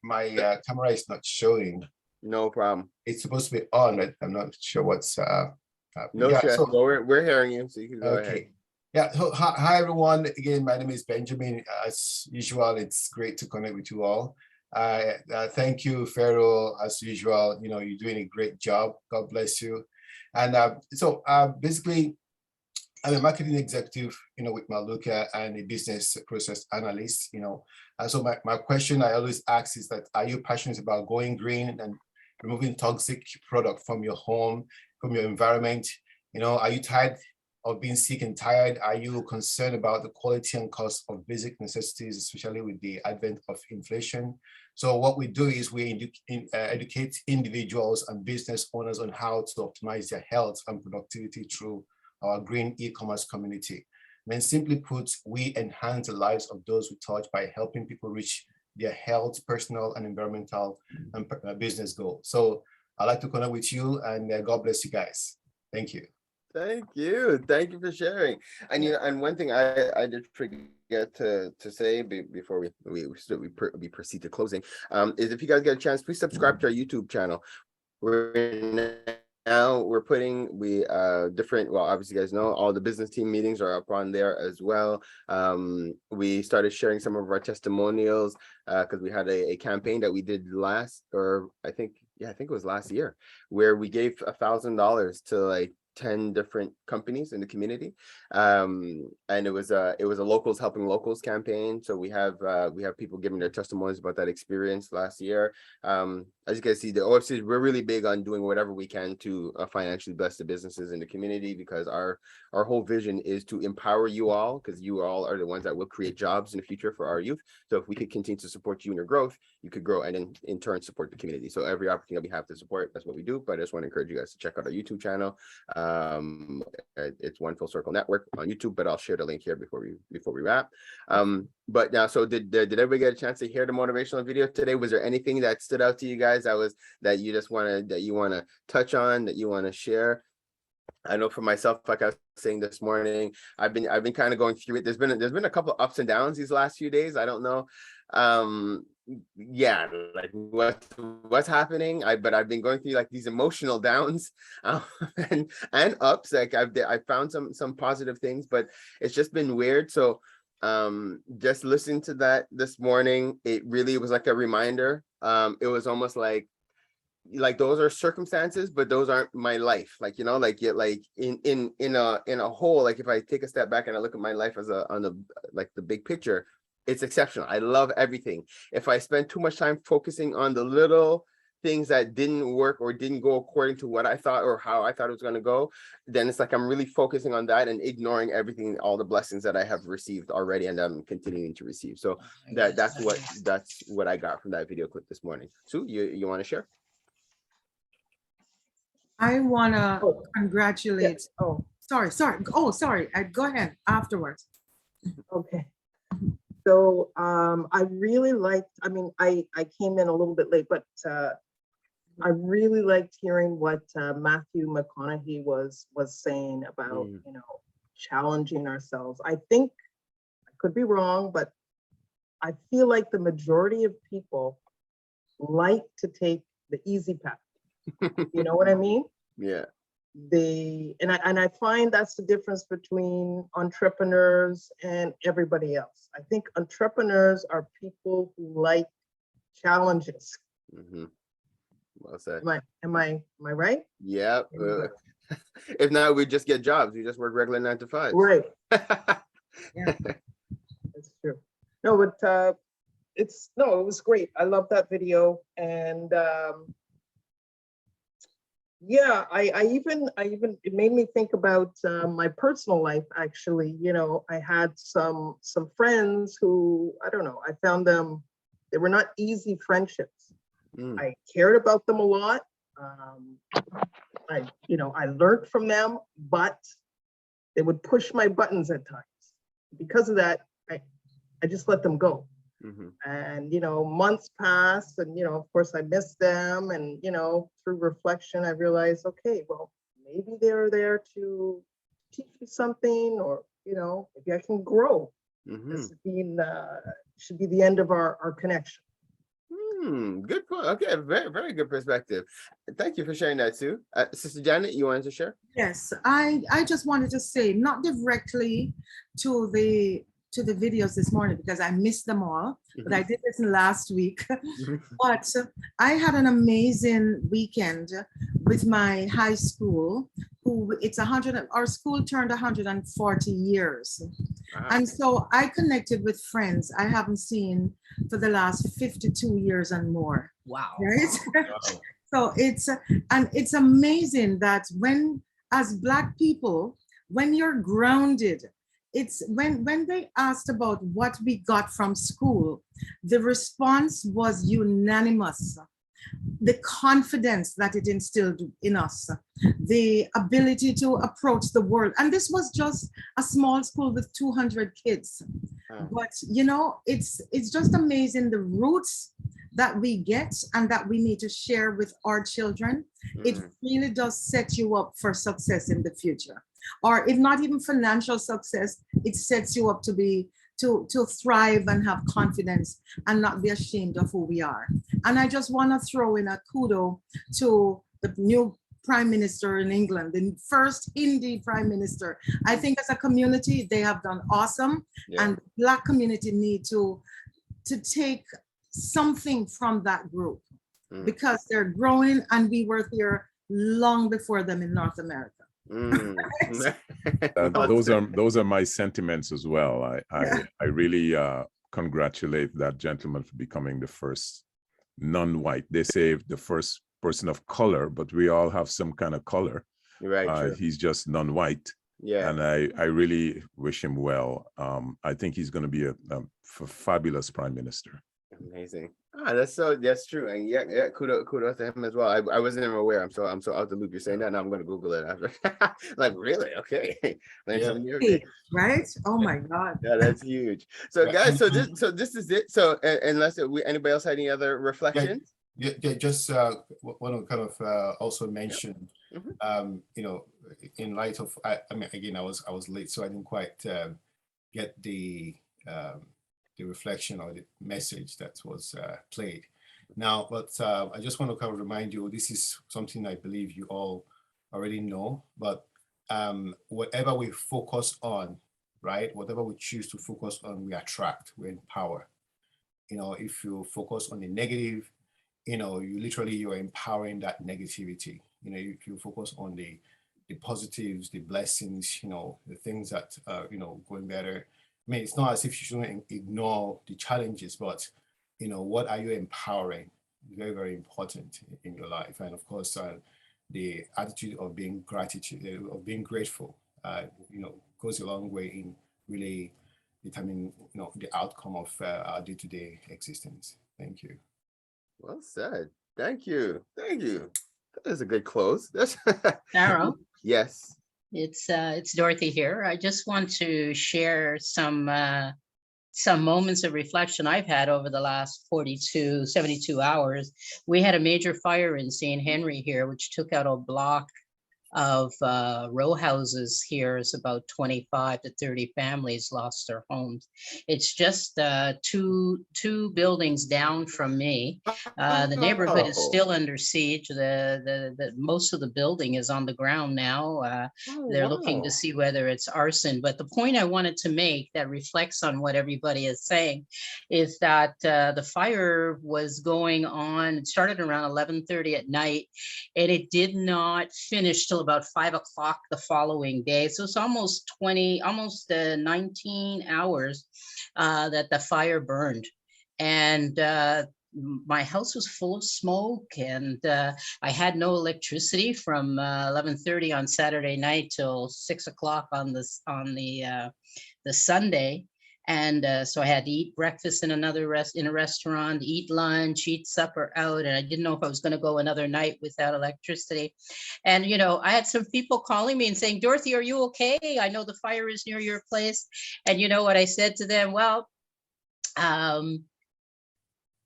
camera is not showing. No problem. It's supposed to be on, but I'm not sure what's no stress. So, well, we're hearing you, so you can go ahead. Yeah, hi everyone. Again, my name is Benjamin. As usual, it's great to connect with you all. Thank you, Pharaoh, as usual. You're doing a great job. God bless you. And so basically, I'm a marketing executive, with Maluka, and a business process analyst, And so my question I always ask is that, are you passionate about going green and removing toxic product from your home, from your environment? Are you tired of being sick and tired? Are you concerned about the quality and cost of basic necessities, especially with the advent of inflation? So what we do is we educate individuals and business owners on how to optimize their health and productivity through our green e-commerce community. And simply put, we enhance the lives of those we touch by helping people reach their health, personal and environmental and business goals. So I'd like to connect with you, and God bless you guys. Thank you. Thank you for sharing. And and one thing I did forget to say before we proceed to closing is, if you guys get a chance, please subscribe to our YouTube channel. We're now we're putting different, well, obviously you guys know all the business team meetings are up on there as well. We started sharing some of our testimonials because we had a campaign that we did I think it was last year, where we gave $1,000 to like 10 different companies in the community. And it was a locals helping locals campaign. So we have people giving their testimonies about that experience last year. As you can see, the OFC, we're really big on doing whatever we can to financially bless the businesses in the community, because our whole vision is to empower you all, because you all are the ones that will create jobs in the future for our youth. So if we could continue to support you in your growth, you could grow and in turn support the community. So every opportunity we have to support, that's what we do. But I just want to encourage you guys to check out our YouTube channel. It's One Full Circle Network on YouTube, but I'll share the link here before we wrap. But now, so did everybody get a chance to hear the motivational video today? Was there anything that stood out to you guys that you want to touch on, that you want to share? I know for myself, like I was saying this morning, I've been kind of going through it. There's been a couple ups and downs these last few days. I don't know. Yeah, like what's happening. But I've been going through like these emotional downs and ups. Like I found some positive things, but it's just been weird. So just listening to that this morning, it really was like a reminder. It was almost like those are circumstances, but those aren't my life. Like, you know, like in a whole, like if I take a step back and I look at my life as like the big picture, it's exceptional. I love everything. If I spend too much time focusing on the little things that didn't work or didn't go according to what I thought or how I thought it was going to go, then it's like I'm really focusing on that and ignoring everything, all the blessings that I have received already and I'm continuing to receive. So that's what I got from that video clip this morning. Sue, you want to share? I want to congratulate. Yes. Oh, sorry. Oh, sorry. Go ahead afterwards. okay. So I really liked, I mean, I came in a little bit late, but I really liked hearing what Matthew McConaughey was saying about, you know, challenging ourselves. I think, I could be wrong, but I feel like the majority of people like to take the easy path. You know what I mean? Yeah. And I find that's the difference between entrepreneurs and everybody else. I think entrepreneurs are people who like challenges. Well said. Am I right? Yeah. If not, we just get jobs. We just work regular 9 to 5. Right. Yeah, that's true. No, but it was great. I love that video. And yeah, I even it made me think about my personal life. Actually, you know, I had some friends who, I don't know, I found them, they were not easy friendships. I cared about them a lot. I learned from them, but they would push my buttons at times. Because of that, I just let them go. And, you know, months passed and, you know, of course I missed them. And, you know, through reflection, I realized, okay, well, maybe they're there to teach me something, or, you know, maybe I can grow. This should be the end of our connection. Good point. Okay, very, very good perspective. Thank you for sharing that too. Sister Janet, you wanted to share? Yes, I just wanted to say, not directly to the videos this morning because I missed them all, but I did listen last week. But I had an amazing weekend with my high school, our school turned 140 years. Wow. And so I connected with friends I haven't seen for the last 52 years and more. Wow. Right? Wow. So it's amazing that as Black people, when you're grounded, it's when they asked about what we got from school, the response was unanimous. The confidence that it instilled in us, the ability to approach the world. And this was just a small school with 200 kids. But, you know, it's just amazing the roots that we get and that we need to share with our children. It really does set you up for success in the future. Or if not even financial success, it sets you up to thrive and have confidence and not be ashamed of who we are. And I just want to throw in a kudo to the new prime minister in England, the first Hindi prime minister. I think as a community, they have done awesome. Yeah. And Black community need to take something from that group because they're growing and we were here long before them in North America. Those are my sentiments as well. I really congratulate that gentleman for becoming the first non-white. They say the first person of color, but we all have some kind of color. Right. He's just non-white. Yeah. And I really wish him well. I think he's going to be a fabulous prime minister. Amazing. That's true. And yeah, kudos to him as well. I wasn't even aware. I'm so out the loop. You're saying that now I'm gonna Google it after. Like, really? Okay. Right? Oh my God. Yeah, that's huge. So guys, so this is it. So unless anybody else had any other reflections? Just want to kind of also mention, in light of, I mean, again, I was late, so I didn't quite get the reflection or the message that was played now, but I just want to kind of remind you, this is something I believe you all already know, but whatever we focus on, right, whatever we choose to focus on, we attract, we empower. If you focus on the negative, you're empowering that negativity. If you focus on the positives, the blessings, the things that going better. I mean, it's not as if you shouldn't ignore the challenges, but what are you empowering? Very, very important in your life. And of course, the attitude of being grateful, goes a long way in really determining, the outcome of our day-to-day existence. Thank you. Well said. Thank you. That is a good close. Carol? Yes. It's Dorothy here. I just want to share some moments of reflection I've had over the last 72 hours. We had a major fire in St. Henry here, which took out a block of row houses here. Is about 25 to 30 families lost their homes. It's just two buildings down from me. The neighborhood is still under siege. The most of the building is on the ground now. They're looking to see whether it's arson. But the point I wanted to make that reflects on what everybody is saying is that the fire was going on. It started around 11:30 at night, and it did not finish till about 5 o'clock the following day. So it's almost 19 hours that the fire burned. And my house was full of smoke, and I had no electricity from 11:30 on Saturday night till 6 o'clock on the Sunday. And so I had to eat breakfast in a restaurant, eat lunch, eat supper out. And I didn't know if I was going to go another night without electricity. And, I had some people calling me and saying, Dorothy, are you okay? I know the fire is near your place. And you know what I said to them? Well,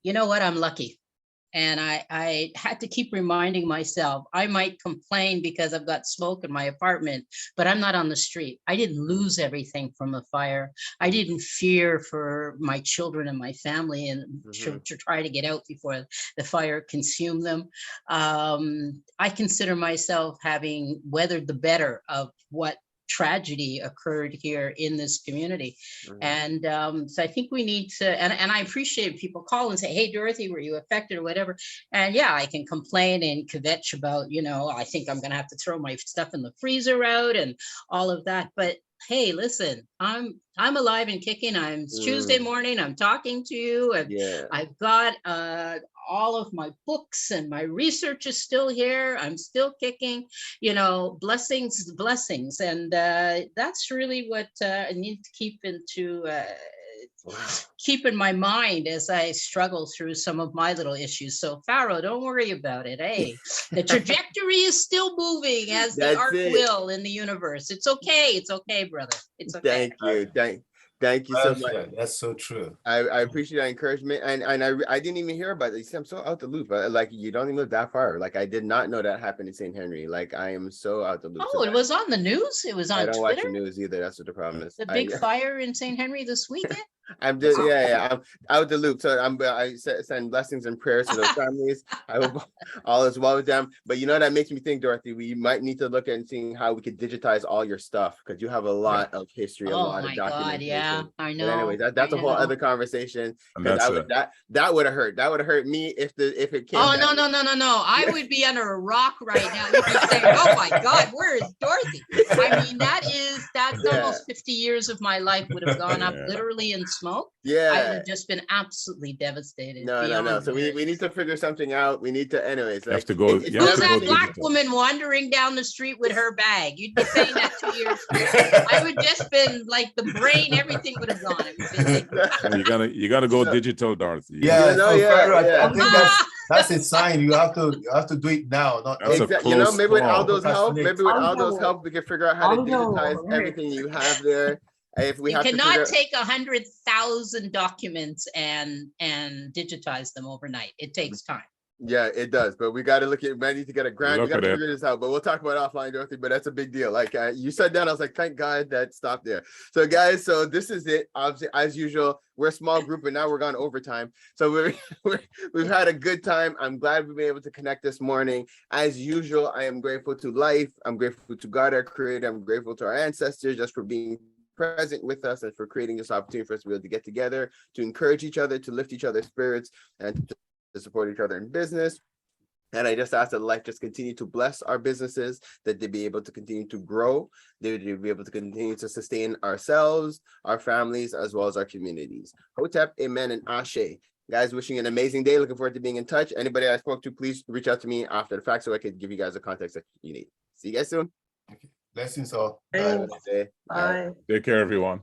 you know what? I'm lucky. And I had to keep reminding myself, I might complain because I've got smoke in my apartment, but I'm not on the street. I didn't lose everything from the fire. I didn't fear for my children and my family and to try to get out before the fire consumed them. I consider myself having weathered the better of what tragedy occurred here in this community. And so I think we need to, and I appreciate people call and say, hey, Dorothy, were you affected or whatever? And yeah, I can complain and kvetch about, I think I'm going to have to throw my stuff in the freezer out and all of that. But hey, listen, I'm alive and kicking. It's Tuesday morning. I'm talking to you. I've got all of my books and my research is still here. I'm still kicking, blessings. And that's really what I need to keep in my mind as I struggle through some of my little issues. So Pharaoh, don't worry about it. Hey, the trajectory is still moving as the arc will in the universe. It's okay. It's okay, brother. It's okay. Thank you so much. That's so true. I appreciate that encouragement. And I didn't even hear about it. I'm so out the loop. Like, you don't even live that far. Like, I did not know that happened in St. Henry. Like, I am so out the loop. Oh, it was on the news. It was on Twitter. I don't watch the news either. That's what the problem is. The big fire in St. Henry this weekend. I'm just I'm out the loop. So I send blessings and prayers to those families. I hope all is well with them. But you know that makes me think, Dorothy, we might need to look at seeing how we could digitize all your stuff because you have a lot of history, a Oh lot my of God, documentation. yeah, I know. But anyway, that's a whole other conversation. And Because that would have hurt. That would have hurt me if it came. Oh, no. I would be under a rock right now. You'd be saying, oh my God, where is Dorothy? I mean, that's almost 50 years of my life would have gone up literally in smoke. Yeah. I would have just been absolutely devastated. No. So we need to figure something out. We need to, anyways. You have to go. Who's that black woman wandering down the street with her bag? You'd be saying that 2 years ago. I would just been like the brain, everything would have gone. You gotta go digital, Dorothy. Yeah, I think that's a sign. You have to do it now. Not exactly. Maybe with Aldo's help, we can figure out how to digitize everything you have there. If we you cannot take 100,000 documents and digitize them overnight. It takes time. Yeah, it does. But we got to look at. We need to get a grant. We got to figure this out. But we'll talk about it offline, Dorothy. But that's a big deal. Like you said that, I was like, thank God that stopped there. So guys, so this is it. Obviously, as usual, we're a small group, but now we're gone overtime. So we've had a good time. I'm glad we've been able to connect this morning. As usual, I am grateful to life. I'm grateful to God, our Creator. I'm grateful to our ancestors just for being present with us and for creating this opportunity for us to be able to get together, to encourage each other, to lift each other's spirits, and to support each other in business. And I just ask that life just continue to bless our businesses, that they be able to continue to grow, they would be able to continue to sustain ourselves, our families, as well as our communities. Hotep, amen, and ashe. Guys, wishing you an amazing day. Looking forward to being in touch. Anybody I spoke to, please reach out to me after the fact so I could give you guys the context that you need. See you guys soon. Blessings all. Bye. Bye. Take care, everyone.